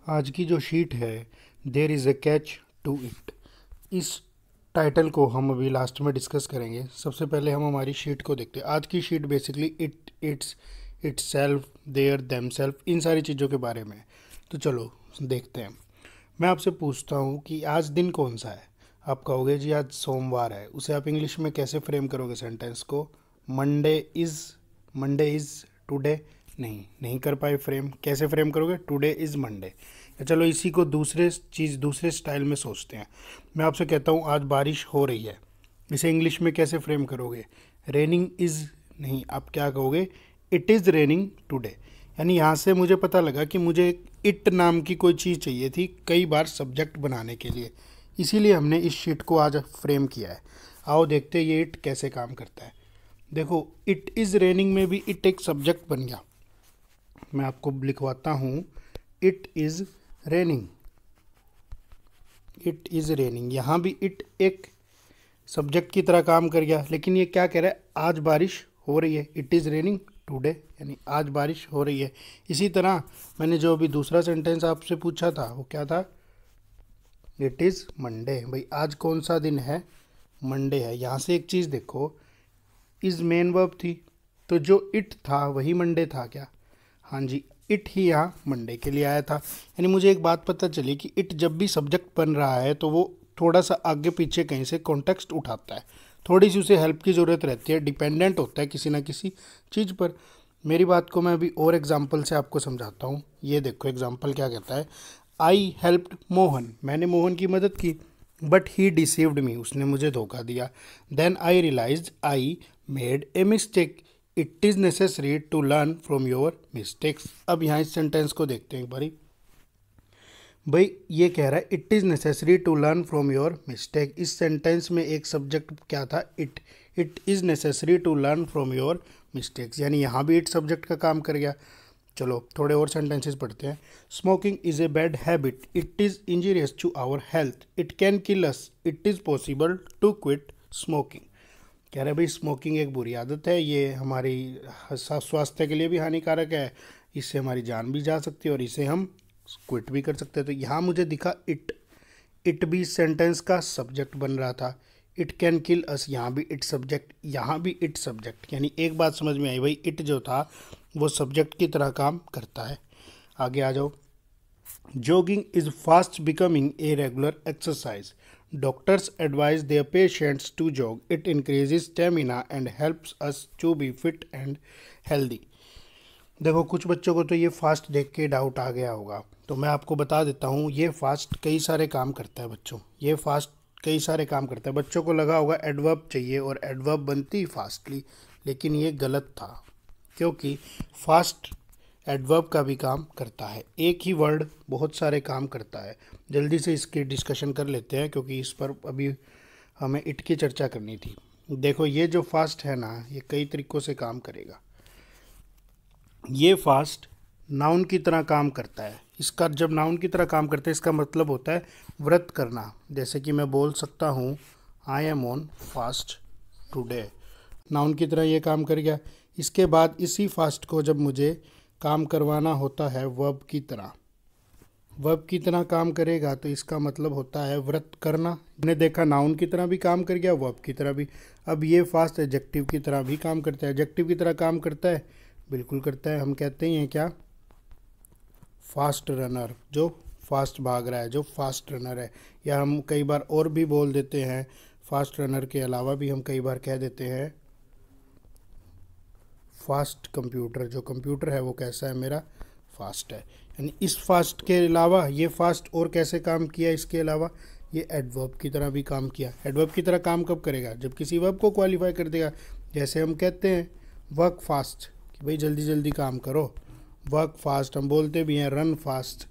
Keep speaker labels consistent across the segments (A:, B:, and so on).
A: आज की जो शीट है, there is a catch to it, इस टाइटल को हम अभी लास्ट में डिस्कस करेंगे। सबसे पहले हम हमारी शीट को देखते हैं। आज की sheet basically itself, their, themselves, इन सारी चीज़ों के बारे में है। तो चलो देखते हैं। मैं आपसे पूछता हूँ कि आज दिन कौन सा है। आप कहोगे जी आज सोमवार है। उसे आप इंग्लिश में कैसे फ्रेम करोगे सेंटेंस को? Monday is today. नहीं कर पाए फ्रेम। कैसे फ्रेम करोगे? Today is Monday. चलो इसी को दूसरे स्टाइल में सोचते हैं। मैं आपसे कहता हूँ आज बारिश हो रही है। इसे इंग्लिश में कैसे फ्रेम करोगे? रेनिंग इज़ नहीं, आप क्या कहोगे? It is raining today. यानी यहाँ से मुझे पता लगा कि मुझे इट नाम की कोई चीज़ चाहिए थी कई बार सब्जेक्ट बनाने के लिए, इसीलिए हमने इस शीट को आज फ्रेम किया है। आओ देखते हैं ये इट कैसे काम करता है। देखो, इट इज़ रेनिंग में भी इट एक सब्जेक्ट बन गया। मैं आपको लिखवाता हूँ, it is raining. It is raining, यहाँ भी इट एक सब्जेक्ट की तरह काम कर गया। लेकिन ये क्या कह रहा है? आज बारिश हो रही है। इट इज़ रेनिंग टुडे, यानी आज बारिश हो रही है। इसी तरह मैंने जो अभी दूसरा सेंटेंस आपसे पूछा था वो क्या था? It is Monday. भाई आज कौन सा दिन है? मंडे है। यहाँ से एक चीज़ देखो, इज़ मेन वर्ब थी, तो जो इट था वही मंडे था क्या? हाँ जी, इट ही यहाँ मंडे के लिए आया था। यानी मुझे एक बात पता चली कि इट जब भी सब्जेक्ट बन रहा है तो वो थोड़ा सा आगे पीछे कहीं से कॉन्टेक्स्ट उठाता है, थोड़ी सी उसे हेल्प की ज़रूरत रहती है, डिपेंडेंट होता है किसी ना किसी चीज़ पर। मेरी बात को मैं अभी और एग्जाम्पल से आपको समझाता हूँ। ये देखो एग्जाम्पल क्या कहता है। आई हेल्प्ड मोहन, मैंने मोहन की मदद की। बट ही डिसीव्ड मी, उसने मुझे धोखा दिया। Then I realize I made a mistake. It is necessary to learn from your mistakes. अब यहाँ इस सेंटेंस को देखते हैं एक बारी। भाई ये कह रहा है it is necessary to learn from your mistake. इस सेंटेंस में एक सब्जेक्ट क्या था? It is necessary to learn from your mistakes, यानी यहाँ भी इट सब्जेक्ट का काम कर गया। चलो थोड़े और सेंटेंसेस पढ़ते हैं। Smoking is a bad habit. It is injurious to our health. It can kill us. It is possible to quit smoking. कह रहे भाई स्मोकिंग एक बुरी आदत है, ये हमारी स्वास्थ्य के लिए भी हानिकारक है, इससे हमारी जान भी जा सकती है और इसे हम क्विट भी कर सकते हैं। तो यहाँ मुझे दिखा इट भी सेंटेंस का सब्जेक्ट बन रहा था। इट कैन किल अस, यहाँ भी इट सब्जेक्ट, यहाँ भी इट सब्जेक्ट। यानी एक बात समझ में आई भाई, इट जो था वो सब्जेक्ट की तरह काम करता है। आगे आ जाओ। Jogging is fast becoming a regular exercise. Doctors advise their patients to jog. It increases stamina and helps us to be fit and healthy. देखो कुछ बच्चों को तो ये फास्ट देख के डाउट आ गया होगा, तो मैं आपको बता देता हूँ ये फास्ट कई सारे काम करता है बच्चों। ये फास्ट कई सारे काम करता है। बच्चों को लगा होगा एडवर्ब चाहिए और एडवर्ब बनती फास्टली, लेकिन ये गलत था, क्योंकि फास्ट एडवर्ब का भी काम करता है। एक ही वर्ड बहुत सारे काम करता है। जल्दी से इसकी डिस्कशन कर लेते हैं, क्योंकि इस पर अभी हमें इट की चर्चा करनी थी। देखो ये जो फास्ट है ना, ये कई तरीक़ों से काम करेगा। ये फास्ट नाउन की तरह काम करता है। इसका जब नाउन की तरह काम करता है इसका मतलब होता है व्रत करना। जैसे कि मैं बोल सकता हूँ I am on fast today, noun की तरह ये काम कर गया। इसके बाद इसी फास्ट को जब मुझे काम करवाना होता है वर्ब की तरह काम करेगा, तो इसका मतलब होता है व्रत करना। हमने देखा नाउन की तरह भी काम कर गया, वर्ब की तरह भी। अब ये फास्ट एडजेक्टिव की तरह भी काम करता है। एडजेक्टिव की तरह काम करता है, बिल्कुल करता है। हम कहते हैं क्या? फास्ट रनर, जो फास्ट भाग रहा है, जो फास्ट रनर है। या हम कई बार और भी बोल देते हैं, फास्ट रनर के अलावा भी हम कई बार कह देते हैं फास्ट कंप्यूटर। जो कंप्यूटर है वो कैसा है? मेरा फास्ट है। यानी इस फास्ट के अलावा ये फास्ट और कैसे काम किया? इसके अलावा ये एडवर्ब की तरह भी काम किया। एडवर्ब की तरह काम कब करेगा? जब किसी वर्ब को क्वालिफाई कर देगा। जैसे हम कहते हैं वर्क फास्ट, कि भाई जल्दी जल्दी काम करो। वर्क फास्ट हम बोलते भी हैं रन फास्ट।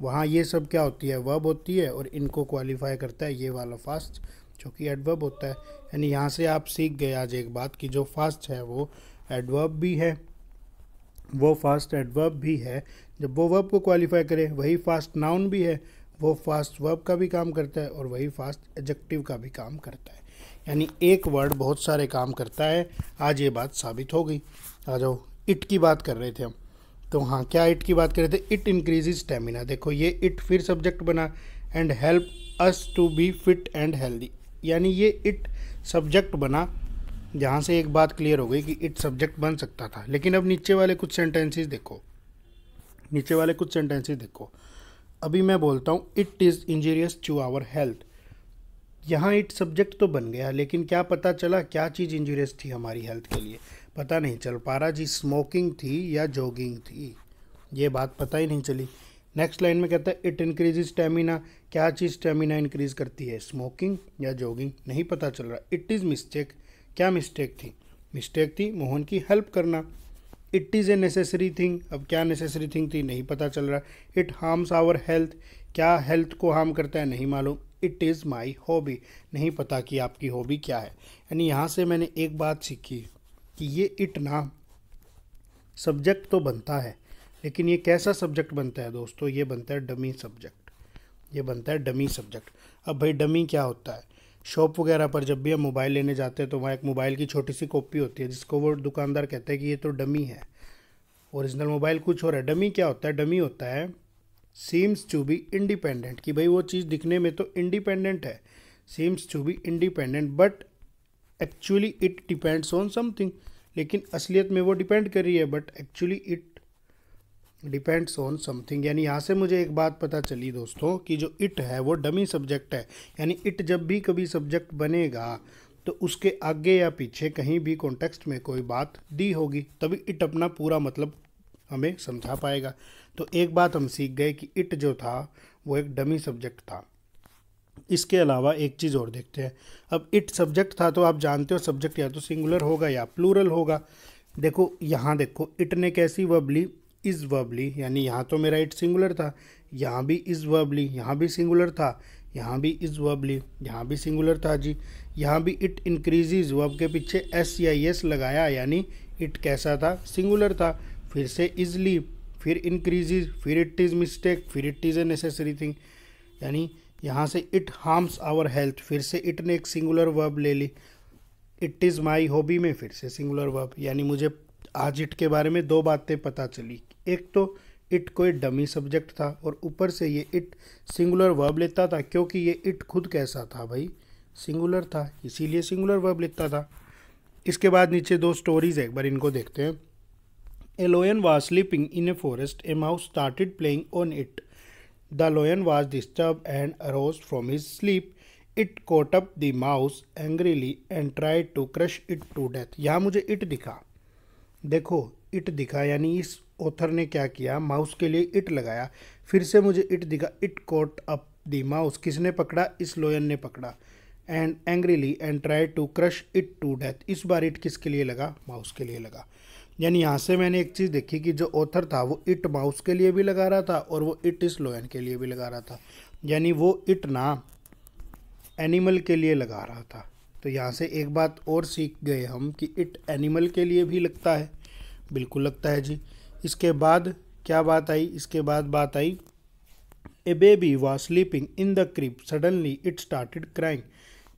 A: वहाँ ये सब क्या होती है? वर्ब होती है, और इनको क्वालिफाई करता है ये वाला फास्ट, जो कि एडवर्ब होता है। यानी यहाँ से आप सीख गए आज एक बात कि जो फास्ट है वो एडवर्ब भी है, वो फास्ट एडवर्ब भी है। जब वो वर्ब को क्वालिफाई करे, वही फास्ट नाउन भी है, वो फास्ट वर्ब का भी काम करता है और वही फास्ट एडजेक्टिव का भी काम करता है। यानी एक वर्ड बहुत सारे काम करता है। आज ये बात साबित हो गई। आ जाओ, इट की बात कर रहे थे हम। तो हाँ, क्या इट की बात कर रहे थे, इट इंक्रीज स्टेमिना। देखो ये इट फिर सब्जेक्ट बना, and help us to be fit and healthy, यानी ये इट सब्जेक्ट बना। जहाँ से एक बात क्लियर हो गई कि इट सब्जेक्ट बन सकता था। लेकिन अब नीचे वाले कुछ सेंटेंसेस देखो, नीचे वाले कुछ सेंटेंसेस देखो। अभी मैं बोलता हूँ it is injurious to our health, यहाँ इट सब्जेक्ट तो बन गया, लेकिन क्या पता चला क्या चीज़ इंजीरियस थी हमारी हेल्थ के लिए, पता नहीं चल पा रहा जी। स्मोकिंग थी या जॉगिंग थी, ये बात पता ही नहीं चली। नेक्स्ट लाइन में कहता है इट इंक्रीज स्टेमिना, क्या चीज़ स्टेमिना इंक्रीज करती है, स्मोकिंग या जॉगिंग, नहीं पता चल रहा। इट इज़ मिस्टेक, क्या मिस्टेक थी, मिस्टेक थी मोहन की हेल्प करना। It is a necessary thing, अब क्या नेसेसरी थिंग थी, नहीं पता चल रहा। इट हार्म्स आवर हेल्थ, क्या हेल्थ को हार्म करता है, नहीं मालूम। इट इज़ माई हॉबी, नहीं पता कि आपकी हॉबी क्या है। यानी यहाँ से मैंने एक बात सीखी कि ये इट ना सब्जेक्ट तो बनता है, लेकिन ये कैसा सब्जेक्ट बनता है दोस्तों, ये बनता है डमी सब्जेक्ट, ये बनता है डमी सब्जेक्ट। अब भाई डमी क्या होता है, शॉप वगैरह पर जब भी हम मोबाइल लेने जाते हैं तो वहाँ एक मोबाइल की छोटी सी कॉपी होती है जिसको वो दुकानदार कहता है कि ये तो डमी है, ओरिजिनल मोबाइल कुछ और है। डमी क्या होता है, डमी होता है सीम्स टू बी इंडिपेंडेंट, कि भाई वो चीज़ दिखने में तो इंडिपेंडेंट है, seems to be independent but actually it depends on something, लेकिन असलियत में वो डिपेंड कर रही है, but actually it depends on something. यानी यहाँ से मुझे एक बात पता चली दोस्तों कि जो इट है वो डमी सब्जेक्ट है। यानी इट जब भी कभी सब्जेक्ट बनेगा तो उसके आगे या पीछे कहीं भी कॉन्टेक्स्ट में कोई बात दी होगी, तभी इट अपना पूरा मतलब हमें समझा पाएगा। तो एक बात हम सीख गए कि इट जो था वो एक डमी सब्जेक्ट था। इसके अलावा एक चीज़ और देखते हैं। अब इट सब्जेक्ट था तो आप जानते हो सब्जेक्ट या तो सिंगुलर होगा या प्लूरल होगा। देखो यहाँ देखो, इट ने कैसी वर्ब ली, इज़ वर्ब ली, यानी यहाँ तो मेरा इट सिंगुलर था, यहाँ भी इज़ वर्ब ली, यहाँ भी सिंगुलर था, यहाँ भी इज़ वर्ब ली, यहाँ भी सिंगुलर था जी। यहाँ भी इट इंक्रीजेज, वर्ब के पीछे एस या एस लगाया, यानी इट कैसा था, सिंगुलर था। फिर से इज़ ली, फिर इंक्रीजेज, फिर इट इज़ मिस्टेक, फिर it is a necessary thing. यानी यहाँ से इट हार्म्स आवर हेल्थ, फिर से इट ने एक सिंगुलर वर्ब ले ली। इट इज़ माई हॉबी में फिर से सिंगुलर वर्ब। यानी मुझे आज इट के बारे में दो बातें पता चली, एक तो इट कोई डमी सब्जेक्ट था और ऊपर से ये इट सिंगुलर वर्ब लेता था, क्योंकि ये इट खुद कैसा था भाई, सिंगुलर था, इसीलिए सिंगुलर वर्ब लेता था। इसके बाद नीचे दो स्टोरीज है, एक बार इनको देखते हैं। A lion was sleeping in a forest, a mouse started playing on it, the lion was disturb and arose from his sleep, it caught up the mouse angrily and tried to crush it to death. यहाँ मुझे it दिखा, देखो it दिखा, यानी इस author ने क्या किया, माउस के लिए इट लगाया। फिर से मुझे इट दिखा, it caught up the mouse, किसने पकड़ा, इस लोयन ने पकड़ा, and angrily and try to crush it to death. इस बार इट किसके लिए लगा, माउस के लिए लगा। यानी यहाँ से मैंने एक चीज़ देखी कि जो ऑथर था वो इट माउस के लिए भी लगा रहा था और वो इट इस लोयन के लिए भी लगा रहा था, यानी वो इट ना एनिमल के लिए लगा रहा था। तो यहाँ से एक बात और सीख गए हम कि इट एनिमल के लिए भी लगता है, बिल्कुल लगता है जी। इसके बाद क्या बात आई, इसके बाद बात आई a baby was sleeping in the crib, suddenly it started crying.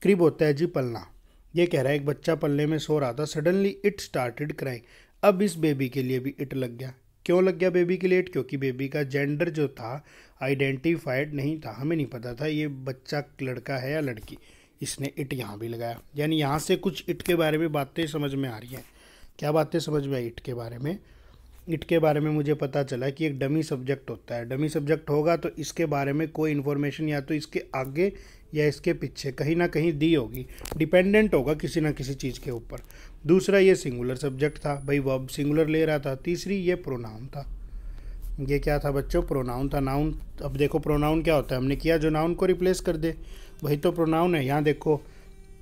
A: Crib होता है जी पलना, ये कह रहा है एक बच्चा पलने में सो रहा था, सडनली इट स्टार्टेड क्राइंग। अब इस बेबी के लिए भी इट लग गया। क्यों लग गया बेबी के लिए इट, क्योंकि बेबी का जेंडर जो था आइडेंटिफाइड नहीं था, हमें नहीं पता था ये बच्चा लड़का है या लड़की, इसने इट यहाँ भी लगाया। यानी यहाँ से कुछ इट के बारे में बातें समझ में आ रही हैं। क्या बातें समझ में आई इट के बारे में, इट के बारे में मुझे पता चला कि एक डमी सब्जेक्ट होता है। डमी सब्जेक्ट होगा तो इसके बारे में कोई इन्फॉर्मेशन या तो इसके आगे या इसके पीछे कहीं ना कहीं दी होगी, डिपेंडेंट होगा किसी ना किसी चीज़ के ऊपर। दूसरा ये सिंगुलर सब्जेक्ट था, भाई वर्ब सिंगुलर ले रहा था। तीसरी ये प्रोनाउन था, ये क्या था बच्चों, प्रोनाउन था। नाउन, अब देखो प्रोनाउन क्या होता है, हमने किया जो नाउन को रिप्लेस कर दे, वही तो प्रोनाउन है। यहाँ देखो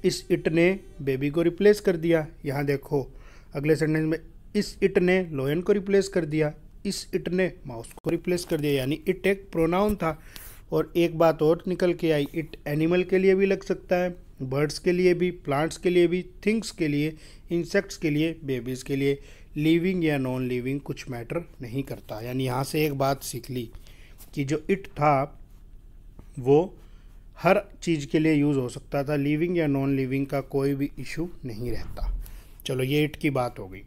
A: इस इट ने बेबी को रिप्लेस कर दिया, यहाँ देखो अगले सेंटेंस में इस इट ने लोयन को रिप्लेस कर दिया, इस इट ने माउस को रिप्लेस कर दिया, यानी इट एक प्रोनाउन था। और एक बात और निकल के आई, इट एनिमल के लिए भी लग सकता है, बर्ड्स के लिए भी, प्लांट्स के लिए भी, थिंग्स के लिए, इंसेक्ट्स के लिए, बेबीज़ के लिए। लिविंग या नॉन लिविंग कुछ मैटर नहीं करता। यानी यहाँ से एक बात सीख ली कि जो इट था वो हर चीज़ के लिए यूज़ हो सकता था, लिविंग या नॉन लिविंग का कोई भी इशू नहीं रहता। चलो ये इट की बात हो गई।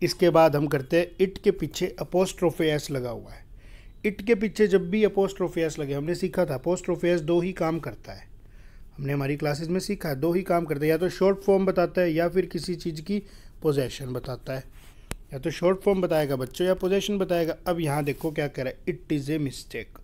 A: इसके बाद हम करते हैं इट के पीछे अपोस्ट्रोफे एस लगा हुआ है। इट के पीछे जब भी अपोस्ट्रोफे एस लगे, हमने सीखा था अपोस्ट्रोफे एस दो ही काम करता है, हमने हमारी क्लासेस में सीखा है, दो ही काम करता है, या तो शॉर्ट फॉर्म बताता है या फिर किसी चीज़ की पोजेशन बताता है। या तो शॉर्ट फॉर्म बताएगा बच्चों या पोजेशन बताएगा। अब यहाँ देखो क्या कह रहा है, इट इज़ ए मिस्टेक।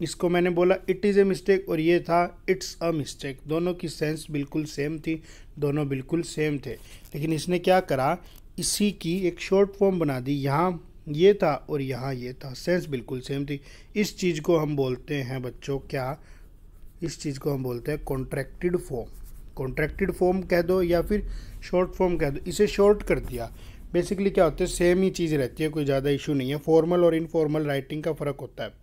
A: इसको मैंने बोला इट इज़ ए मिस्टेक और ये था इट्स अ मिस्टेक। दोनों की सेंस बिल्कुल सेम थी, दोनों बिल्कुल सेम थे, लेकिन इसने क्या करा, इसी की एक शॉर्ट फॉर्म बना दी। यहाँ ये था और यहाँ ये था, सेंस बिल्कुल सेम थी। इस चीज़ को हम बोलते हैं बच्चों क्या, इस चीज़ को हम बोलते हैं कॉन्ट्रैक्टेड फॉर्म। कॉन्ट्रैक्टेड फॉर्म कह दो या फिर शॉर्ट फॉर्म कह दो, इसे शॉर्ट कर दिया। बेसिकली क्या होता है, सेम ही चीज़ रहती है, कोई ज़्यादा इशू नहीं है। फॉर्मल और इनफॉर्मल राइटिंग का फ़र्क होता है,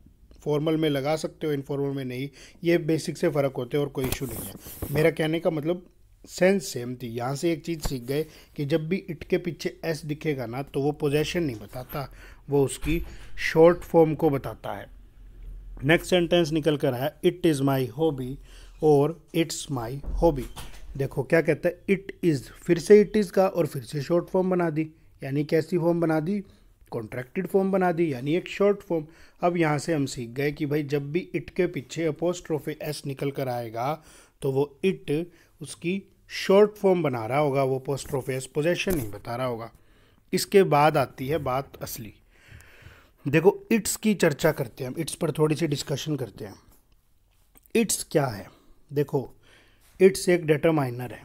A: फॉर्मल में लगा सकते हो, इनफॉर्मल में नहीं, ये बेसिक से फ़र्क होते हैं और कोई इशू नहीं है। मेरा कहने का मतलब सेंस सेम थी। यहाँ से एक चीज़ सीख गए कि जब भी इट के पीछे एस दिखेगा ना, तो वो पोजेशन नहीं बताता, वो उसकी शॉर्ट फॉर्म को बताता है। नेक्स्ट सेंटेंस निकल कर आया, इट इज़ माई हॉबी और इट्स माई हॉबी। देखो क्या कहता है, इट इज़, फिर से इट इज़ का और फिर से शॉर्ट फॉर्म बना दी, यानी कैसी फॉर्म बना दी, कॉन्ट्रैक्टेड फॉर्म बना दी, यानी एक शॉर्ट फॉर्म। अब यहाँ से हम सीख गए कि भाई जब भी इट के पीछे अपोस्ट्रोफे एस निकल कर आएगा तो वो इट उसकी शॉर्ट फॉर्म बना रहा होगा, वो अपोस्ट्रोफे एस पोजेशन नहीं बता रहा होगा। इसके बाद आती है बात असली। देखो इट्स की चर्चा करते हैं हम, इट्स पर थोड़ी सी डिस्कशन करते हैं। इट्स क्या है, देखो इट्स एक डेटरमाइनर है।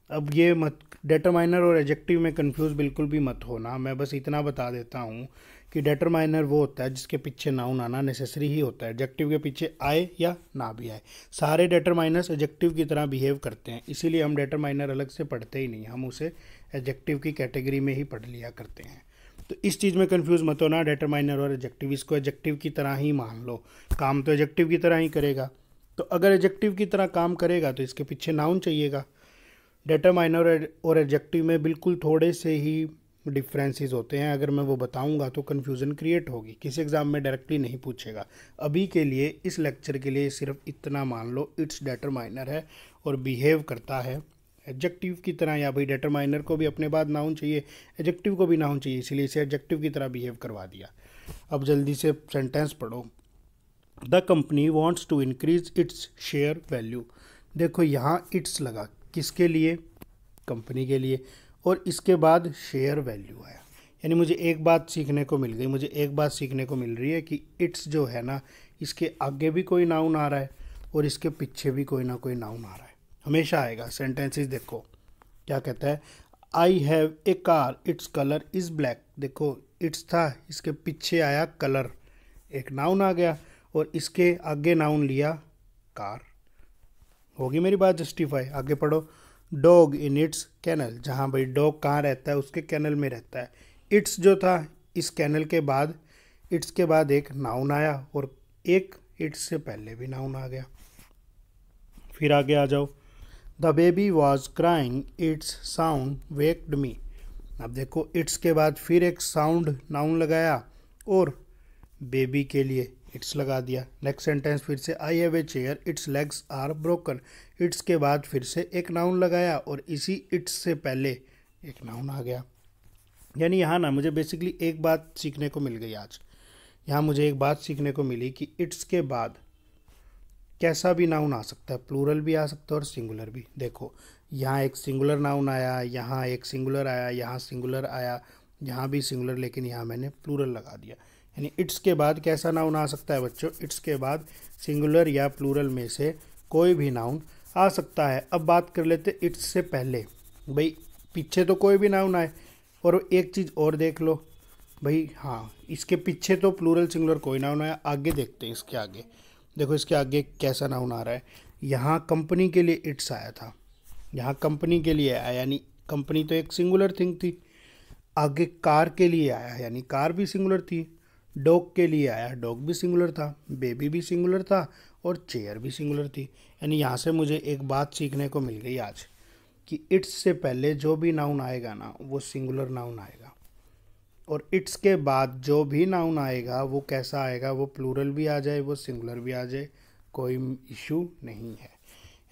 A: अब ये मत, डेटरमाइनर और एडजेक्टिव में कंफ्यूज बिल्कुल भी मत होना, मैं बस इतना बता देता हूँ कि डेटरमाइनर वो होता है जिसके पीछे नाउन आना नेसेसरी ही होता है, एडजेक्टिव के पीछे आए या ना भी आए। सारे डेटरमाइनर्स एडजेक्टिव की तरह बिहेव करते हैं, इसीलिए हम डेटरमाइनर अलग से पढ़ते ही नहीं, हम उसे एडजेक्टिव की कैटेगरी में ही पढ़ लिया करते हैं। तो इस चीज़ में कंफ्यूज मत होना, डेटरमाइनर और एडजेक्टिव, इसको एडजेक्टिव की तरह ही मान लो, काम तो एडजेक्टिव की तरह ही करेगा। तो अगर एडजेक्टिव की तरह काम करेगा तो इसके पीछे नाउन चाहिएगा। डेटरमाइनर और एडजेक्टिव में बिल्कुल थोड़े से ही डिफरेंसेस होते हैं, अगर मैं वो बताऊंगा तो कन्फ्यूज़न क्रिएट होगी, किसी एग्ज़ाम में डायरेक्टली नहीं पूछेगा। अभी के लिए, इस लेक्चर के लिए सिर्फ इतना मान लो, इट्स डेटरमाइनर है और बिहेव करता है एडजेक्टिव की तरह। या भाई डेटरमाइनर को भी अपने बाद नाउन चाहिए, एडजेक्टिव को भी नाउन चाहिए, इसलिए इसे एडजेक्टिव की तरह बिहेव करवा दिया। अब जल्दी से सेंटेंस पढ़ो। The company wants to increase its share value. देखो यहाँ इट्स लगा, किसके लिए, कंपनी के लिए, और इसके बाद शेयर वैल्यू आया। यानी मुझे एक बात सीखने को मिल गई, मुझे एक बात सीखने को मिल रही है कि इट्स जो है ना, इसके आगे भी कोई नाउन आ रहा है और इसके पीछे भी कोई ना कोई नाउन आ रहा है, हमेशा आएगा। सेंटेंसेस देखो क्या कहता है, आई have A car its colour is black. देखो इट्स था, इसके पीछे आया कलर, एक नाउन आ गया, और इसके आगे नाउन लिया कार। होगी मेरी बात जस्टिफाई? आगे पढ़ो। डॉग इन इट्स कैनल, जहाँ भाई डॉग कहाँ रहता है, उसके कैनल में रहता है। इट्स जो था, इस कैनल के बाद, इट्स के बाद एक नाउन आया और एक इट्स से पहले भी नाउन आ गया। फिर आगे आ जाओ। The baby was crying it's sound waked me. अब देखो इट्स के बाद फिर एक साउंड नाउन लगाया और बेबी के लिए इट्स लगा दिया। नेक्स्ट सेंटेंस फिर से, I have a chair its legs are broken. Its के बाद फिर से एक नाउन लगाया और इसी इट्स से पहले एक नाउन आ गया। यानी यहाँ ना मुझे बेसिकली एक बात सीखने को मिल गई आज। यहाँ मुझे एक बात सीखने को मिली कि इट्स के बाद कैसा भी नाउन आ सकता है, प्लूरल भी आ सकता है और सिंगुलर भी। देखो यहाँ एक सिंगुलर नाउन आया, यहाँ एक सिंगुलर आया, यहाँ सिंगुलर आया, यहाँ भी सिंगुलर, लेकिन यहाँ मैंने प्लूरल लगा दिया। यानी इट्स के बाद कैसा नाउन आ सकता है बच्चों, इट्स के बाद सिंगुलर या प्लूरल में से कोई भी नाउन आ सकता है। अब बात कर लेते इट्स से पहले, भाई पीछे तो कोई भी नाउन आए। और एक चीज़ और देख लो भाई, हाँ इसके पीछे तो प्लूरल सिंगुलर कोई नाउन आया, आगे देखते हैं इसके आगे। देखो इसके आगे कैसा नाउन आ रहा है, यहाँ कंपनी के लिए इट्स आया था, यहाँ कंपनी के लिए आया, यानी कंपनी तो एक सिंगुलर थिंग थी। आगे कार के लिए आया, यानी कार भी सिंगुलर थी। डॉग के लिए आया, डॉग भी सिंगुलर था, बेबी भी सिंगुलर था और चेयर भी सिंगुलर थी। यानी यहाँ से मुझे एक बात सीखने को मिल गई आज कि इट्स से पहले जो भी नाउन आएगा ना, वो सिंगुलर नाउन आएगा, और इट्स के बाद जो भी नाउन आएगा वो कैसा आएगा, वो प्लूरल भी आ जाए, वो सिंगुलर भी आ जाए, कोई इशू नहीं है।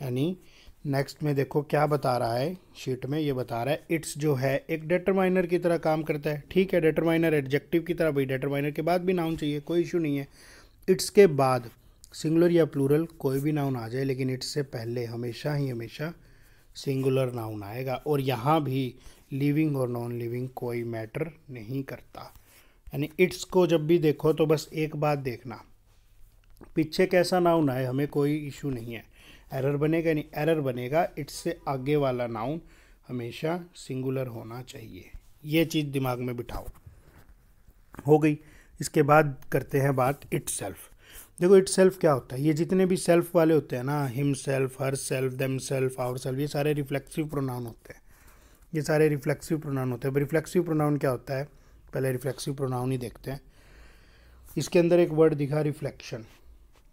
A: यानी नेक्स्ट में देखो क्या बता रहा है शीट में, ये बता रहा है इट्स जो है एक डिटरमाइनर की तरह काम करता है। ठीक है, डिटरमाइनर एडजेक्टिव की तरह, भाई डिटरमाइनर के बाद भी नाउन चाहिए, कोई इशू नहीं है। इट्स के बाद सिंगुलर या प्लूरल कोई भी नाउन आ जाए, लेकिन इट्स से पहले हमेशा ही हमेशा सिंगुलर नाउन आएगा। और यहाँ भी लिविंग और नॉन लिविंग कोई मैटर नहीं करता। यानी इट्स को जब भी देखो तो बस एक बात देखना, पीछे कैसा नाउन आए हमें कोई इशू नहीं है। एरर बनेगा नहीं, एरर बनेगा इट्स से आगे वाला नाउन हमेशा सिंगुलर होना चाहिए। ये चीज़ दिमाग में बिठाओ। हो गई। इसके बाद करते हैं बात इट सेल्फ। देखो इट सेल्फ क्या होता है, ये जितने भी सेल्फ वाले होते हैं ना, himself, herself, themselves, ourselves, ये सारे रिफ्लेक्सिव प्रोनाउन होते हैं। ये सारे रिफ्लेक्सिव प्रोनाउन होते हैं। रिफ्लेक्सिव प्रोनाउन क्या होता है, पहले रिफ्लेक्सिव प्रोनाउन ही देखते हैं। इसके अंदर एक वर्ड दिखा रिफ्लेक्शन।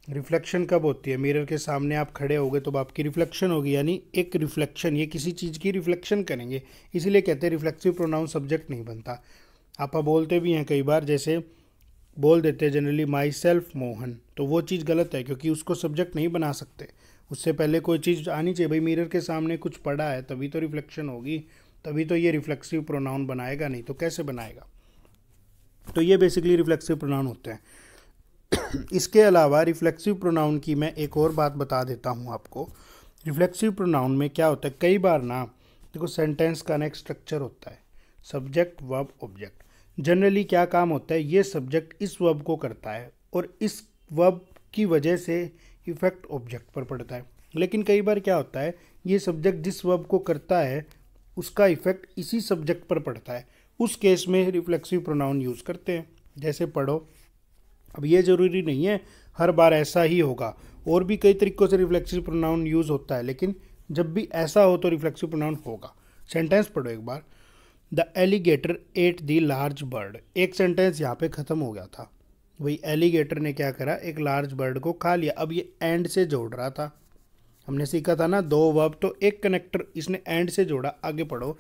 A: रिफ्लेक्शन कब होती है, मिरर के सामने आप खड़े होगे तो आपकी रिफ्लेक्शन होगी, यानी एक रिफ्लेक्शन, ये किसी चीज़ की रिफ्लेक्शन करेंगे, इसीलिए कहते हैं रिफ्लेक्सिव प्रोनाउन सब्जेक्ट नहीं बनता। आप बोलते भी हैं कई बार, जैसे बोल देते हैं जनरली माई सेल्फ मोहन, तो वो चीज़ गलत है क्योंकि उसको सब्जेक्ट नहीं बना सकते। उससे पहले कोई चीज़ आनी चाहिए, भाई मिरर के सामने कुछ पड़ा है तभी तो रिफ्लेक्शन होगी, तभी तो ये रिफ्लेक्सिव प्रोनाउन बनाएगा, नहीं तो कैसे बनाएगा। तो ये बेसिकली रिफ्लेक्सिव प्रोनाउन होते हैं। इसके अलावा रिफ्लेक्सिव प्रोनाउन की मैं एक और बात बता देता हूँ आपको। रिफ्लेक्सिव प्रोनाउन में क्या होता है, कई बार ना देखो सेंटेंस का नेक्स्ट स्ट्रक्चर होता है सब्जेक्ट वर्ब ऑब्जेक्ट। जनरली क्या काम होता है, ये सब्जेक्ट इस वर्ब को करता है और इस वर्ब की वजह से इफेक्ट ऑब्जेक्ट पर पड़ता है। लेकिन कई बार क्या होता है, ये सब्जेक्ट जिस वर्ब को करता है उसका इफेक्ट इसी सब्जेक्ट पर पड़ता है। उस केस में रिफ्लेक्सिव प्रोनाउन यूज़ करते हैं, जैसे पढ़ो। अब ये ज़रूरी नहीं है हर बार ऐसा ही होगा, और भी कई तरीक़ों से रिफ्लेक्सिव प्रोनाउन यूज़ होता है, लेकिन जब भी ऐसा हो तो रिफ्लेक्सिव प्रोनाउन होगा। सेंटेंस पढ़ो एक बार, the alligator ate the large bird. एक सेंटेंस यहाँ पे ख़त्म हो गया था, वही एलिगेटर ने क्या करा, एक लार्ज बर्ड को खा लिया। अब ये एंड से जोड़ रहा था, हमने सीखा था ना दो वर्ब तो एक कनेक्टर, इसने एंड से जोड़ा। आगे पढ़ो,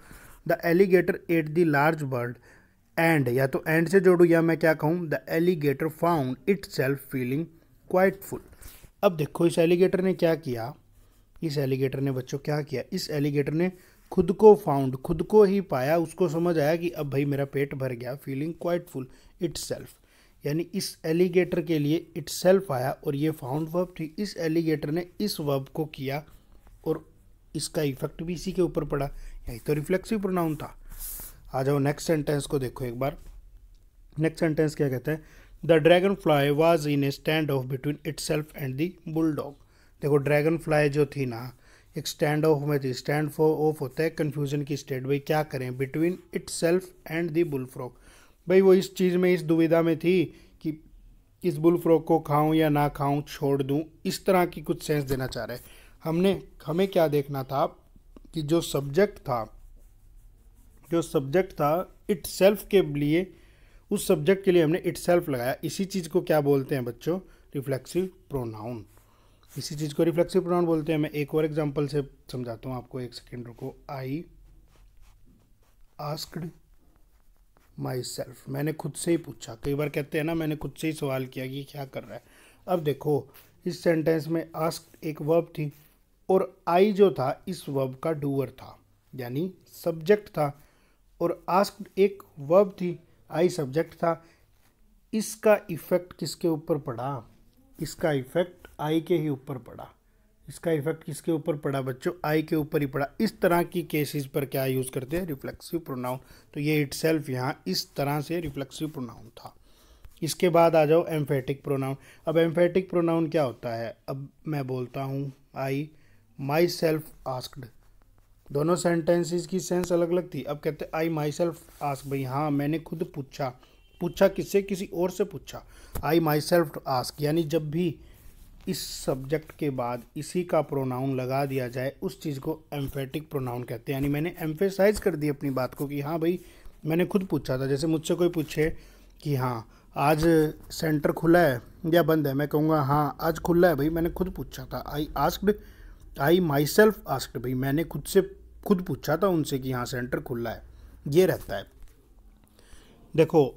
A: the alligator ate the large bird and, या तो एंड से जोड़ू या मैं क्या कहूँ, the alligator found it self feeling quite full. अब देखो इस एलिगेटर ने क्या किया, इस एलिगेटर ने बच्चों क्या किया, इस एलिगेटर ने खुद को फाउंड, खुद को ही पाया। उसको समझ आया कि अब भाई मेरा पेट भर गया, feeling quite full it self, यानी इस एलिगेटर के लिए इट सेल्फ आया और ये फाउंड वर्ब थी। इस एलिगेटर ने इस वर्ब को किया और इसका इफेक्ट भी इसी के ऊपर पड़ा, यही तो रिफ्लेक्सिव प्रोनाउन था। आ जाओ नेक्स्ट सेंटेंस को देखो एक बार। नेक्स्ट सेंटेंस क्या कहता है, the dragon fly was in A stand of between it self and the bulldog. देखो ड्रैगन फ्लाई जो थी ना, एक स्टैंड ऑफ में थी। स्टैंड फॉर ऑफ होता है कन्फ्यूजन की स्टेट, भाई क्या करें, between it self and the bullfrog. भाई वो इस चीज़ में, इस दुविधा में थी कि इस बुलफ्रॉग को खाऊं या ना खाऊं, छोड़ दूं, इस तरह की कुछ सेंस देना चाह रहे हैं। हमें क्या देखना था कि जो सब्जेक्ट था इट सेल्फ के लिए, उस सब्जेक्ट के लिए हमने इट सेल्फ लगाया। इसी चीज़ को क्या बोलते हैं बच्चों, रिफ्लेक्सिव प्रोनाउन। इसी चीज़ को रिफ्लेक्सिव प्रोनाउन बोलते हैं। मैं एक और एग्जांपल से समझाता हूँ आपको, एक सेकेंड रुको। आई आस्क्ड माई सेल्फ, मैंने खुद से ही पूछा। कई बार कहते हैं ना मैंने खुद से ही सवाल किया कि क्या कर रहा है। अब देखो इस सेंटेंस में आस्क्ड एक वर्ब थी और आई जो था इस वर्ब का डूअर था, यानी सब्जेक्ट था, और आस्क्ड एक वर्ब थी, आई सब्जेक्ट था। इसका इफेक्ट किसके ऊपर पड़ा, इसका इफेक्ट आई के ही ऊपर पड़ा। इसका इफेक्ट किसके ऊपर पड़ा बच्चों, आई के ऊपर ही पड़ा। इस तरह की केसेस पर क्या यूज़ करते हैं, रिफ्लेक्सिव प्रोनाउन। तो ये इटसेल्फ यहाँ इस तरह से रिफ्लेक्सिव प्रोनाउन था। इसके बाद आ जाओ एम्फेटिक प्रोनाउन। अब एम्फेटिक प्रोनाउन क्या होता है, अब मैं बोलता हूँ आई माई सेल्फ आस्क्ड, दोनों सेंटेंसेस की सेंस अलग अलग थी। अब कहते आई माई सेल्फ आस्क, भाई हाँ मैंने खुद पूछा। पूछा किससे, किसी और से पूछा। आई माई सेल्फ आस्क, यानी जब भी इस सब्जेक्ट के बाद इसी का प्रोनाउन लगा दिया जाए उस चीज़ को एम्फेटिक प्रोनाउन कहते हैं। यानी मैंने एम्फेसाइज कर दी अपनी बात को कि हाँ भाई मैंने खुद पूछा था। जैसे मुझसे कोई पूछे कि हाँ आज सेंटर खुला है या बंद है, मैं कहूँगा हाँ आज खुला है, भाई मैंने खुद पूछा था। I asked, I myself asked, भाई मैंने खुद पूछा था उनसे कि हाँ सेंटर खुला है, ये रहता है। देखो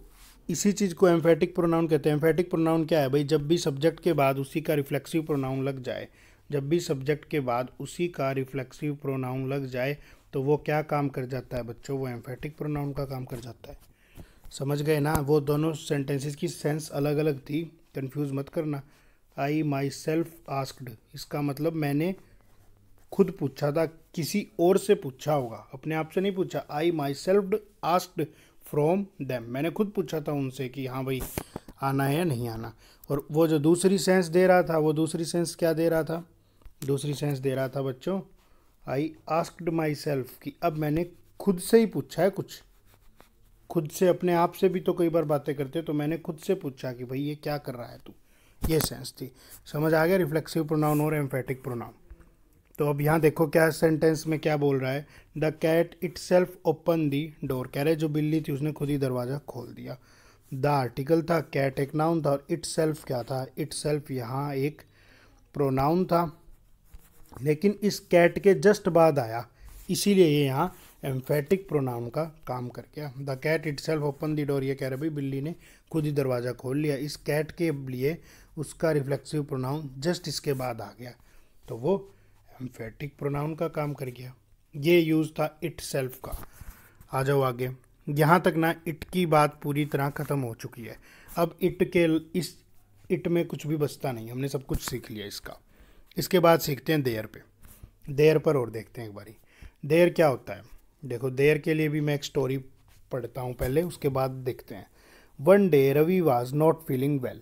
A: इसी चीज़ को एम्फेटिक प्रोनाउन कहते हैं। एम्फेटिक प्रोनाउन क्या है भाई, जब भी सब्जेक्ट के बाद उसी का रिफ्लेक्सिव प्रोनाउन लग जाए, जब भी सब्जेक्ट के बाद उसी का रिफ्लेक्सिव प्रोनाउन लग जाए तो वो क्या काम कर जाता है बच्चों, वो एम्फेटिक प्रोनाउन का काम कर जाता है। समझ गए ना, वो दोनों सेंटेंसेस की सेंस अलग अलग थी, कंफ्यूज मत करना। आई माई सेल्फ आस्क्ड, इसका मतलब मैंने खुद पूछा था, किसी और से पूछा होगा, अपने आप से नहीं पूछा। I myself asked from them, मैंने खुद पूछा था उनसे कि हाँ भाई आना है या नहीं आना। और वो जो दूसरी सेंस दे रहा था, वो दूसरी सेंस क्या दे रहा था, दूसरी सेंस दे रहा था बच्चों आई आस्क्ड माई सेल्फ, कि अब मैंने खुद से ही पूछा है कुछ, खुद से, अपने आप से भी तो कई बार बातें करते, तो मैंने खुद से पूछा कि भाई ये क्या कर रहा है तू, ये सेंस थी। समझ आ गया रिफ्लेक्सिव प्रोनाउन और एम्फेटिक प्रोनाउन। तो अब यहाँ देखो क्या सेंटेंस में क्या बोल रहा है, the cat itself open the door, कह रहे जो बिल्ली थी उसने खुद ही दरवाज़ा खोल दिया। द आर्टिकल था, कैट एक नाउन था और इट सेल्फ क्या था, इट सेल्फ यहाँ एक प्रोनाउन था, लेकिन इस कैट के जस्ट बाद आया, इसीलिए ये यहाँ एम्फेटिक प्रोनाउन का काम कर गया। The cat itself open the door, ये कह रहे भाई बिल्ली ने खुद ही दरवाज़ा खोल लिया, इस कैट के लिए उसका रिफ्लेक्सिव प्रोनाउन जस्ट इसके बाद आ गया, तो वो एम्फेटिक प्रोनाउन का काम कर गया। ये यूज़ था इट सेल्फ का। आ जाओ आगे, यहाँ तक ना इट की बात पूरी तरह ख़त्म हो चुकी है। अब इस इट में कुछ भी बचता नहीं, हमने सब कुछ सीख लिया इसका। इसके बाद सीखते हैं देयर पे, देयर पर और देखते हैं एक बारी देयर क्या होता है। देखो देयर के लिए भी मैं एक स्टोरी पढ़ता हूँ पहले, उसके बाद देखते हैं। One day Ravi was not feeling well,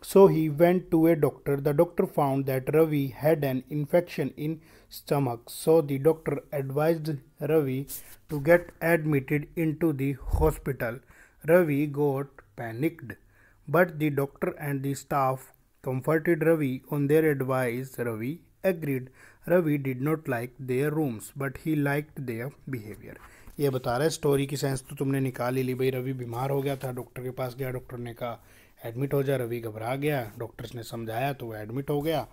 A: so he went to a doctor. The doctor found that Ravi had an infection in stomach, so the doctor advised Ravi to get admitted into the hospital. Ravi got panicked, but the doctor and the staff comforted Ravi on their advice. Ravi agreed. Ravi did not like their rooms, but he liked their behavior. ये बता रहा है story की sense तो तुमने निकाल ही ली भाई। रवि बीमार हो गया था, डॉक्टर के पास गया, डॉक्टर ने कहा एडमिट हो जा, रवि घबरा गया, डॉक्टर्स ने समझाया तो वो एडमिट हो गया।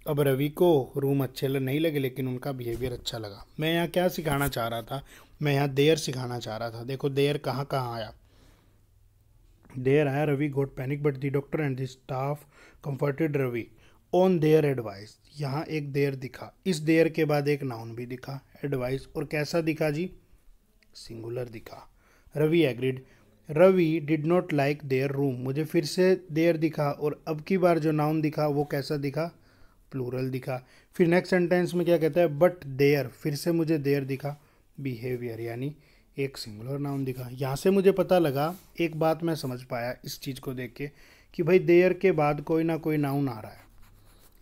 A: अब रवि को रूम अच्छे नहीं लगे, लेकिन उनका बिहेवियर अच्छा लगा। मैं यहाँ क्या सिखाना चाह रहा था, मैं यहाँ देयर सिखाना चाह रहा था। देखो देयर कहाँ कहाँ आया, देयर आया Ravi got panic but the doctor and the staff comforted Ravi on their advice. यहाँ एक देयर दिखा, इस देयर के बाद एक नाउन भी दिखा एडवाइस, और कैसा दिखा जी, सिंगुलर दिखा। Ravi agreed, Ravi did not like their room, मुझे फिर से देयर दिखा, और अब की बार जो नाउन दिखा वो कैसा दिखा, प्लूरल दिखा। फिर नेक्स्ट सेंटेंस में क्या कहता है, बट देयर, फिर से मुझे देयर दिखा, बिहेवियर यानी एक सिंगुलर नाउन दिखा। यहाँ से मुझे पता लगा, एक बात मैं समझ पाया इस चीज़ को देख के, कि भाई देयर के बाद कोई ना कोई नाउन आ रहा है,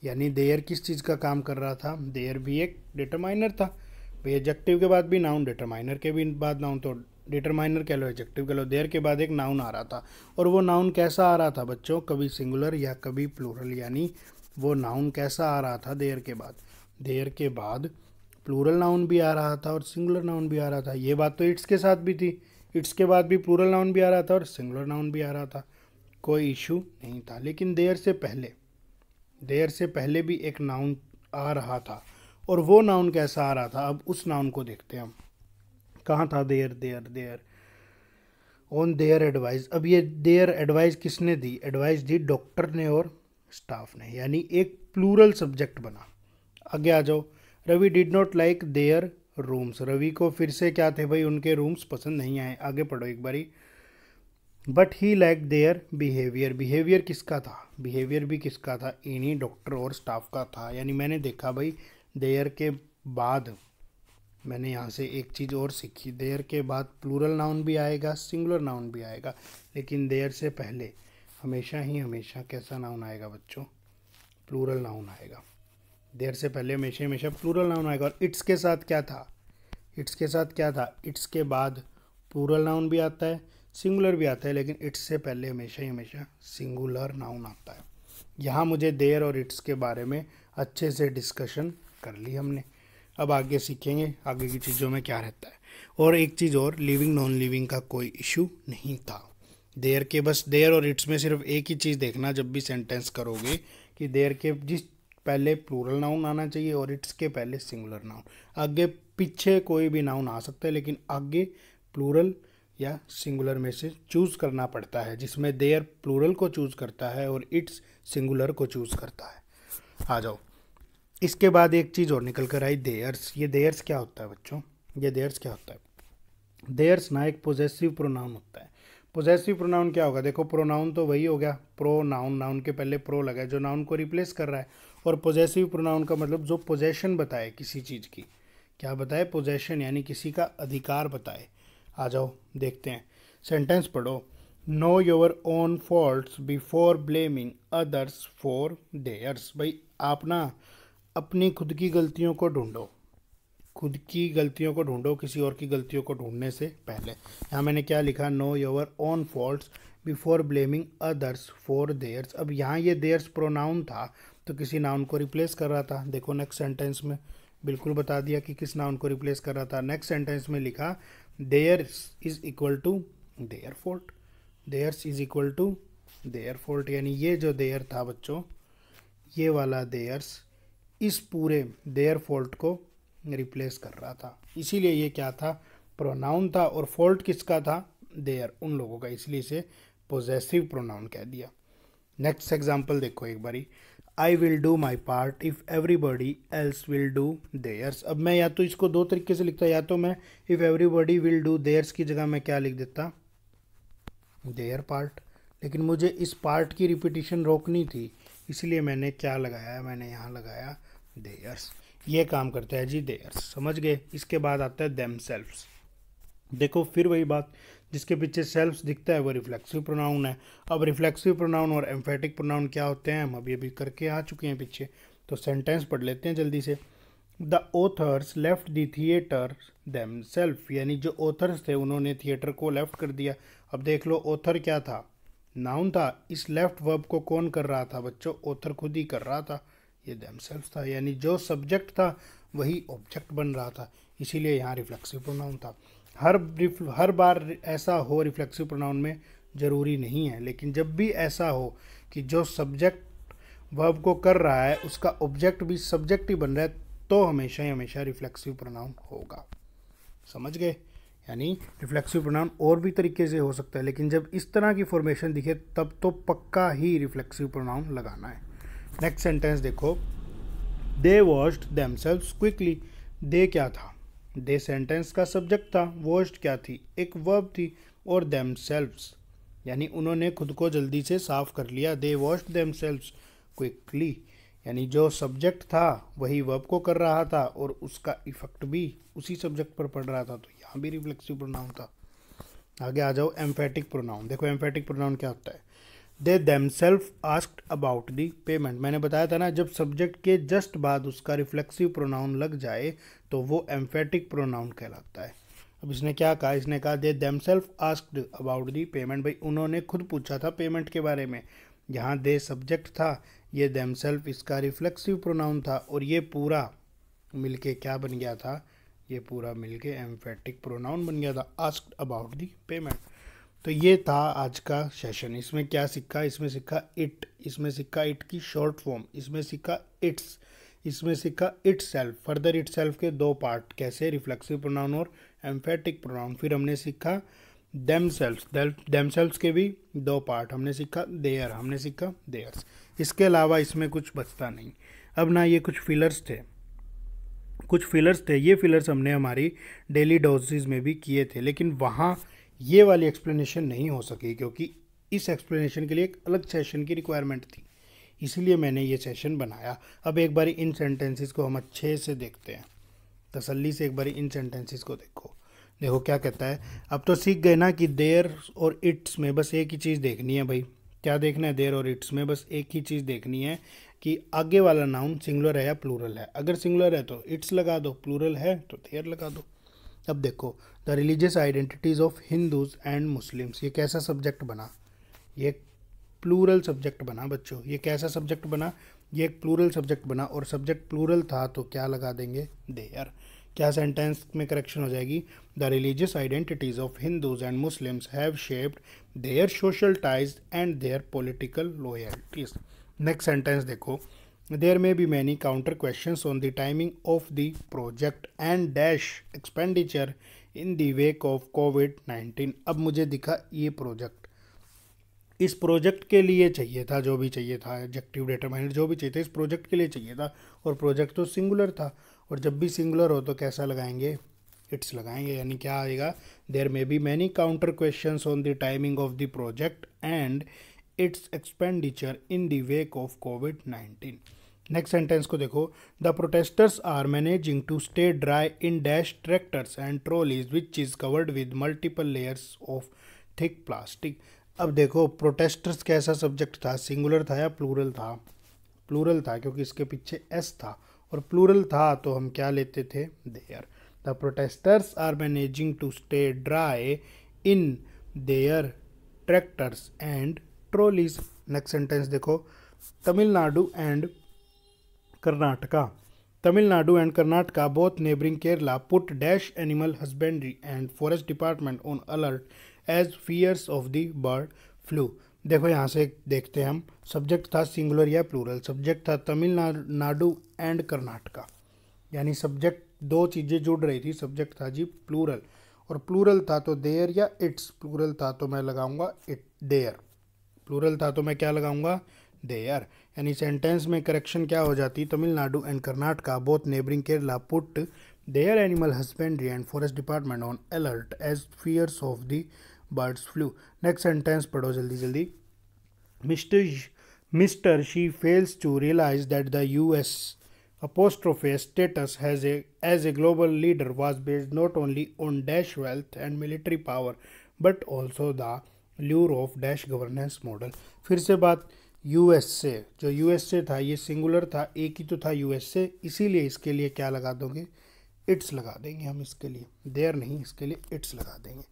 A: यानी देयर किस चीज़ का काम कर रहा था, देयर भी एक डिटरमाइनर था भाई। एडजेक्टिव के बाद भी नाउन, डिटरमाइनर के भी बाद नाउन, तो डिटरमाइनर कह लो एडजेक्टिव कह लो, देयर के बाद एक नाउन आ रहा था। और वो नाउन कैसा आ रहा था बच्चों, कभी सिंगुलर या कभी प्लूरल, यानी वो नाउन कैसा आ रहा था देयर के बाद, देयर के बाद प्लूरल नाउन भी आ रहा था और सिंगुलर नाउन भी आ रहा था। ये बात तो इट्स के साथ भी थी, इट्स के बाद भी प्लूरल नाउन भी आ रहा था और सिंगुलर नाउन भी आ रहा था, कोई इशू नहीं था। लेकिन देयर से पहले भी एक नाउन आ रहा था, और वो नाउन कैसा आ रहा था, अब उस नाउन को देखते हैं हम। कहाँ था their, their on their advice. अब ये देयर एडवाइस किसने दी, एडवाइस दी डॉक्टर ने और स्टाफ ने, यानी एक प्लूरल सब्जेक्ट बना। आगे आ जाओ, Ravi did not like their rooms, Ravi को फिर से क्या थे भाई, उनके रूम्स पसंद नहीं आए। आगे पढ़ो एक बारी, but he like their behaviour, behaviour किसका था, बिहेवियर भी किसका था, इन्हीं डॉक्टर और स्टाफ का था। यानी मैंने देखा भाई देयर के बाद, मैंने यहाँ से एक चीज़ और सीखी, देयर के बाद प्लूरल नाउन भी आएगा, सिंगुलर नाउन भी आएगा, लेकिन देयर से पहले हमेशा कैसा नाउन आएगा बच्चों, प्लूरल नाउन आएगा। देयर से पहले हमेशा प्लूरल नाउन आएगा। और इट्स के साथ क्या था, इट्स के बाद प्लूरल नाउन भी आता है, सिंगुलर भी आता है, लेकिन इट्स से पहले हमेशा सिंगुलर नाउन आता है। यहाँ मुझे देयर और इट्स के बारे में अच्छे से डिस्कशन कर ली हमने। अब आगे सीखेंगे आगे की चीज़ों में क्या रहता है। और एक चीज़ और, लिविंग नॉन लिविंग का कोई इशू नहीं था। देयर के बस देयर और इट्स में सिर्फ एक ही चीज़ देखना जब भी सेंटेंस करोगे, कि देयर के जिस पहले प्लूरल नाउन आना चाहिए और इट्स के पहले सिंगुलर नाउन। आगे पीछे कोई भी नाउन आ सकता है, लेकिन आगे प्लूरल या सिंगुलर में से चूज़ करना पड़ता है, जिसमें देयर प्लूरल को चूज़ करता है और इट्स सिंगुलर को चूज़ करता है। आ जाओ, इसके बाद एक चीज़ और निकल कर आई, देयर्स। ये देयर्स क्या होता है बच्चों, ये देयर्स क्या होता है? देयर्स ना एक पोजेसिव प्रोनाउन होता है। पोजेसिव प्रोनाउन क्या होगा? देखो प्रोनाउन तो वही हो गया, प्रो नाउन, नाउन के पहले प्रो लगा है जो नाउन को रिप्लेस कर रहा है, और पोजेसिव प्रोनाउन का मतलब जो पोजेशन बताए किसी चीज़ की। क्या बताए? पोजेशन, यानी किसी का अधिकार बताए। आ जाओ देखते हैं, सेंटेंस पढ़ो। Know your own faults before blaming others for theirs. भाई आप ना अपनी खुद की गलतियों को ढूंढो, खुद की गलतियों को ढूंढो किसी और की गलतियों को ढूंढने से पहले। यहाँ मैंने क्या लिखा? Know your own faults before blaming others for theirs. अब यहाँ ये देयर्स प्रोनाउन था तो किसी नाउन को रिप्लेस कर रहा था। देखो नेक्स्ट सेंटेंस में बिल्कुल बता दिया कि किस नाउन को रिप्लेस कर रहा था। नेक्स्ट सेंटेंस में लिखा theirs is equal to their fault, theirs is equal to their fault, यानी ये जो देयर था बच्चों, ये वाला देयर्स इस पूरे देयर फॉल्ट को रिप्लेस कर रहा था, इसीलिए ये क्या था? प्रोनाउन था, और फॉल्ट किसका था? देयर, उन लोगों का, इसलिए इसे पोजेसिव प्रोनाउन कह दिया। नेक्स्ट एग्जांपल देखो एक बारी। I will do my part if everybody else will do theirs. अब मैं या तो इसको दो तरीके से लिखता, या तो मैं if everybody will do theirs की जगह मैं क्या लिख देता? Their part. लेकिन मुझे इस पार्ट की रिपीटिशन रोकनी थी, इसलिए मैंने क्या लगाया? मैंने यहाँ लगाया देयर्स। ये काम करता है जी देयर्स, समझ गए? इसके बाद आता है देमसेल्व्स। देखो फिर वही बात, जिसके पीछे सेल्फ्स दिखता है वो रिफ्लेक्सिव प्रोनाउन है। अब रिफ्लेक्सिव प्रोनाउन और एम्फेटिक प्रोनाउन क्या होते हैं, हम अभी करके आ चुके हैं पीछे, तो सेंटेंस पढ़ लेते हैं जल्दी से। The authors left the theatre themselves, यानी जो ऑथर्स थे उन्होंने थिएटर को लेफ्ट कर दिया। अब देख लो, ऑथर क्या था? नाउन था। इस लेफ्ट वर्ब को कौन कर रहा था बच्चों? ऑथर खुद ही कर रहा था, ये देमसेल्फ था, यानी जो सब्जेक्ट था वही ऑब्जेक्ट बन रहा था, इसीलिए यहाँ रिफ्लेक्सिव प्रोनाउन था। हर बार ऐसा हो रिफ्लेक्सिव प्रोनाउन में ज़रूरी नहीं है, लेकिन जब भी ऐसा हो कि जो सब्जेक्ट वर्ब को कर रहा है उसका ऑब्जेक्ट भी सब्जेक्ट ही बन रहा है, तो हमेशा ही हमेशा रिफ्लेक्सिव प्रोनाउन होगा, समझ गए? यानी रिफ्लेक्सिव प्रोनाउन और भी तरीके से हो सकता है, लेकिन जब इस तरह की फॉर्मेशन दिखे तब तो पक्का ही रिफ्लेक्सिव प्रोनाउन लगाना है। नेक्स्ट सेंटेंस देखो। दे वॉश्ड देमसेल्व्स क्विकली। दे क्या था? दे सेंटेंस का सब्जेक्ट था, वॉश्ड क्या थी? एक वर्ब थी, और देमसेल्व्स यानी उन्होंने खुद को जल्दी से साफ कर लिया। दे वॉश्ड देमसेल्व्स क्विकली, यानी जो सब्जेक्ट था वही वर्ब को कर रहा था और उसका इफेक्ट भी उसी सब्जेक्ट पर पड़ रहा था, तो यहाँ भी रिफ्लेक्सिव प्रोनाउन था। आगे आ जाओ एम्फेटिक प्रोनाउन। देखो एम्फेटिक प्रोनाउन क्या होता है? They themselves asked about the payment. मैंने बताया था ना, जब सब्जेक्ट के जस्ट बाद उसका रिफ्लेक्सिव प्रोनाउन लग जाए तो वो एम्फेटिक प्रोनाउन कहलाता है। अब इसने क्या कहा? इसने कहा they themselves asked about the payment. भाई उन्होंने खुद पूछा था पेमेंट के बारे में। यहाँ दे सब्जेक्ट था, ये देमसेल्फ इसका रिफ्लेक्सिव प्रोनाउन था, और ये पूरा मिलके क्या बन गया था? ये पूरा मिलके एम्फेटिक प्रोनाउन बन गया था, आस्क्ड अबाउट दी पेमेंट। तो ये था आज का सेशन। इसमें क्या सीखा? इसमें सीखा इट, इसमें सीखा इट की शॉर्ट फॉर्म, इसमें सीखा इट्स, इसमें सीखा it self. Further it self के दो पार्ट, कैसे? रिफ्लेक्सिव प्रोनाउन और एम्फेटिक प्रोनाउन। फिर हमने सीखा देमसेल्व्स, देमसेल्व्स के भी दो पार्ट, हमने सीखा देयर, हमने सीखा देयर्स। इसके अलावा इसमें कुछ बचता नहीं। अब ना ये कुछ फिलर्स थे, कुछ फिलर्स थे, ये फिलर्स हमने हमारी डेली डोजेज में भी किए थे, लेकिन वहाँ ये वाली एक्सप्लेनेशन नहीं हो सकी क्योंकि इस एक्सप्लेनेशन के लिए एक अलग सेशन की रिक्वायरमेंट थी, इसीलिए मैंने ये सेशन बनाया। अब एक बारी इन सेंटेंसेस को हम अच्छे से देखते हैं, तसल्ली से एक बारी इन सेंटेंसेस को देखो। देखो क्या कहता है। अब तो सीख गए ना कि देयर और इट्स में बस एक ही चीज़ देखनी है। भाई क्या देखना है? देयर और इट्स में बस एक ही चीज़ देखनी है कि आगे वाला नाउन सिंगुलर है या प्लूरल है। अगर सिंगुलर है तो इट्स लगा दो, प्लूरल है तो देयर लगा दो। अब देखो, the religious identities of Hindus and Muslims, ये कैसा सब्जेक्ट बना? ये प्लूरल सब्जेक्ट बना बच्चों। ये कैसा सब्जेक्ट बना? ये एक प्लूरल सब्जेक्ट बना, और सब्जेक्ट प्लूरल था तो क्या लगा देंगे? देयर। क्या सेंटेंस में करेक्शन हो जाएगी? The religious identities of Hindus and Muslims have shaped their social ties and there political loyalties. Next sentence देखो। There may be many counter questions on the timing of the project and dash expenditure in the wake of COVID-19। अब मुझे दिखा ये project, इस project के लिए चाहिए था, जो भी चाहिए था, एडजेक्टिव डिटरमाइनर जो भी चाहिए था इस प्रोजेक्ट के लिए चाहिए था, और प्रोजेक्ट तो सिंगुलर था, और जब भी सिंगुलर हो तो कैसा लगाएंगे, इट्स लगाएंगे। यानी क्या आएगा, there may be many counter questions on the timing of the project and its expenditure in the wake of कोविड-19। नेक्स्ट सेंटेंस को देखो, the protesters are managing to stay dry in dash tractors and trolleys which is covered with multiple layers of thick plastic. अब देखो protesters कैसा subject था, singular था या plural था, प्लूरल था क्योंकि इसके पीछे एस था, और प्लूरल था तो हम क्या लेते थे, their. The protesters are managing to stay dry in their tractors and trolleys. Next sentence देखो, Tamil Nadu and Karnataka, Tamil Nadu and Karnataka, both neighboring Kerala, put dash animal husbandry and forest department on alert as fears of the bird flu। देखो यहाँ से देखते हैं हम, subject था singular या plural, subject था तमिलनाडु एंड कर्नाटका, यानी सब्जेक्ट दो चीज़ें जुड़ रही थी, सब्जेक्ट था जी प्लूरल, और प्लूरल था तो देयर या इट्स, प्लूरल था तो मैं लगाऊंगा इट, देयर, प्लूरल था तो मैं क्या लगाऊंगा, देयर। यानी सेंटेंस में करेक्शन क्या हो जाती, Tamil Nadu and Karnataka both neighbouring Kerala put their animal husbandry and forest department on alert as fears of the birds flu. Next sentence पढ़ो जल्दी जल्दी। Mister Xi fails to realize that the US apostrophe status as a global leader was based not only on dash wealth and military power but also the lure of dash governance model। फिर से बात US से, जो US से था ये singular था, एक ही तो था यूएस से, इसीलिए इसके लिए क्या लगा दोगे, इट्स लगा देंगे हम, इसके लिए देयर नहीं, इसके लिए इट्स लगा देंगे।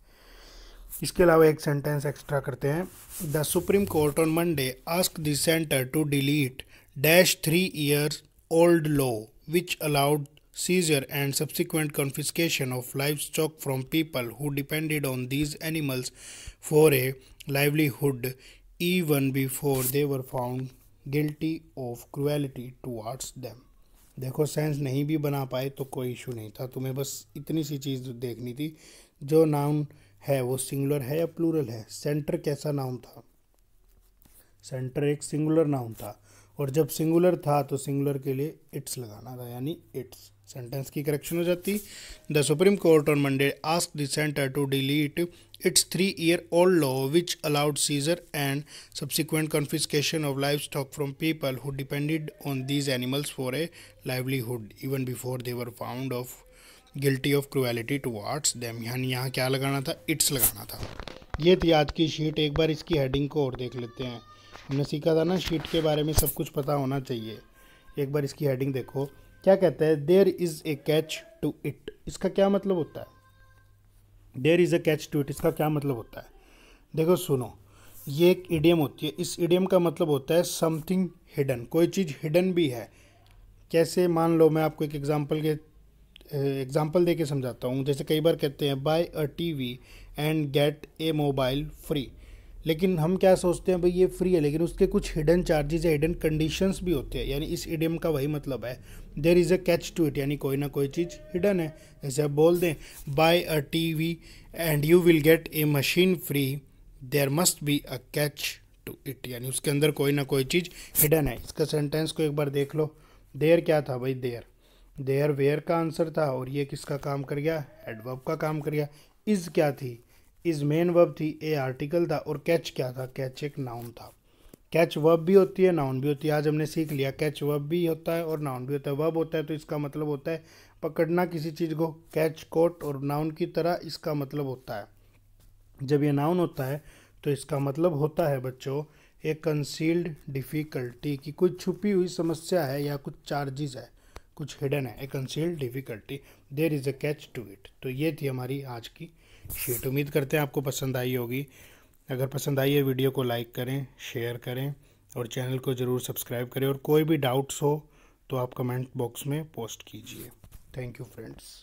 A: इसके अलावा एक सेंटेंस एक्स्ट्रा करते हैं। The supreme court on Monday ask the centre to delete dash 3 years old law which allowed seizure and subsequent confiscation of livestock from people who depended on these animals for a livelihood even before they were found guilty of cruelty towards them। देखो sense नहीं भी बना पाए तो कोई issue नहीं था, तुम्हें बस इतनी सी चीज़ देखनी थी, जो नाउन है वो सिंगुलर है या प्लूरल है। सेंटर कैसा नाउन था, सेंटर एक सिंगुलर नाउन था, और जब सिंगुलर था तो सिंगुलर के लिए इट्स लगाना था, यानी इट्स। सेंटेंस की करेक्शन हो जाती, the supreme court on Monday asked the centre to delete its 3-year-old law which allowed seizure and subsequent confiscation of livestock from people who depended on these animals for a livelihood even before they were found of guilty of cruelty towards them। यानी यहाँ क्या लगाना था, it's लगाना था। ये थी आज की शीट। एक बार इसकी हेडिंग को और देख लेते हैं। हमने सीखा था ना शीट के बारे में सब कुछ पता होना चाहिए। एक बार इसकी हेडिंग देखो, क्या कहता है, there is a catch to it. इसका क्या मतलब होता है, there is a catch to it, इसका क्या मतलब होता है। देखो सुनो, ये एक इडियम होती है, इस इडियम का मतलब होता है समथिंग हिडन, कोई चीज़ हिडन भी है। कैसे, मान लो मैं आपको एक एग्जाम्पल दे के समझाता हूँ। जैसे कई बार कहते हैं buy a TV and get a mobile free, लेकिन हम क्या सोचते हैं भाई ये फ्री है, लेकिन उसके कुछ हिडन चार्जेस या हिडन कंडीशंस भी होते हैं। यानी इस इडियम का वही मतलब है, there is a catch to it, यानी कोई ना कोई चीज़ हिडन है। जैसे आप बोल दें buy a TV and you will get a machine free, there must be a catch to it, यानी उसके अंदर कोई ना कोई चीज़ हिडन है। इसका सेंटेंस को एक बार देख लो। देयर क्या था भाई, देयर वेयर का आंसर था, और ये किसका काम कर गया, एडवर्ब का काम कर गया। इज़ क्या थी, इज़ मेन वर्ब थी, ए आर्टिकल था, और कैच क्या था, कैच एक नाउन था। कैच वर्ब भी होती है, नाउन भी होती है। आज हमने सीख लिया कैच वर्ब भी होता है और नाउन भी होता है। वर्ब होता है तो इसका मतलब होता है पकड़ना किसी चीज़ को, कैच कोट, और नाउन की तरह इसका मतलब होता है, जब ये नाउन होता है तो इसका मतलब होता है बच्चों एक कंसील्ड डिफ़िकल्टी, की कुछ छुपी हुई समस्या है या कुछ चार्जेस है, कुछ हिडन है, a concealed difficulty, there is a catch to it. तो ये थी हमारी आज की शीट। उम्मीद करते हैं आपको पसंद आई होगी। अगर पसंद आई है वीडियो को लाइक करें, शेयर करें, और चैनल को ज़रूर सब्सक्राइब करें। और कोई भी डाउट्स हो तो आप कमेंट बॉक्स में पोस्ट कीजिए। Thank you friends.